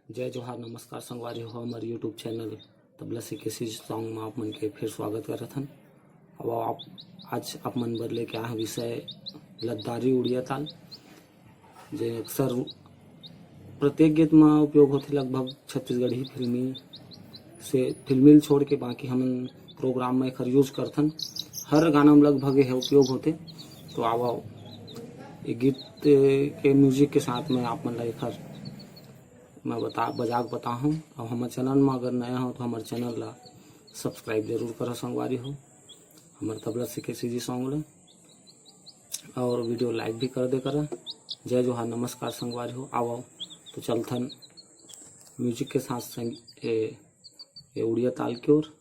जय जोहार नमस्कार संगवारी हो हमारे यूट्यूब चैनल तबला से किसी सॉन्ग में आप मन के फिर स्वागत करत हन। अब आप आज आप मन बर लेके आए विषय लद्दारी उड़िया ताल जे अक्सर प्रत्येक गीत में उपयोग होते लगभग छत्तीसगढ़ी फिल्मी छोड़ के बाकी हम प्रोग्राम में एकर यूज करथन। हर गाना में लगभग यह उपयोग होते। तो आओ ये गीत के म्यूजिक के साथ में आप मन एकर मैं बजा बताऊँ। और हमारे चैनल में अगर नया हो तो हमारे चैनल ला सब्सक्राइब जरूर करो संगवारी हो। हमारे तबला सीखे सीजी सॉन्ग ले और वीडियो लाइक भी कर दे करा। जय जोहार नमस्कार संगवारी हो। आओ तो चलथन म्यूजिक के साथ ये उड़िया ताल की ओर।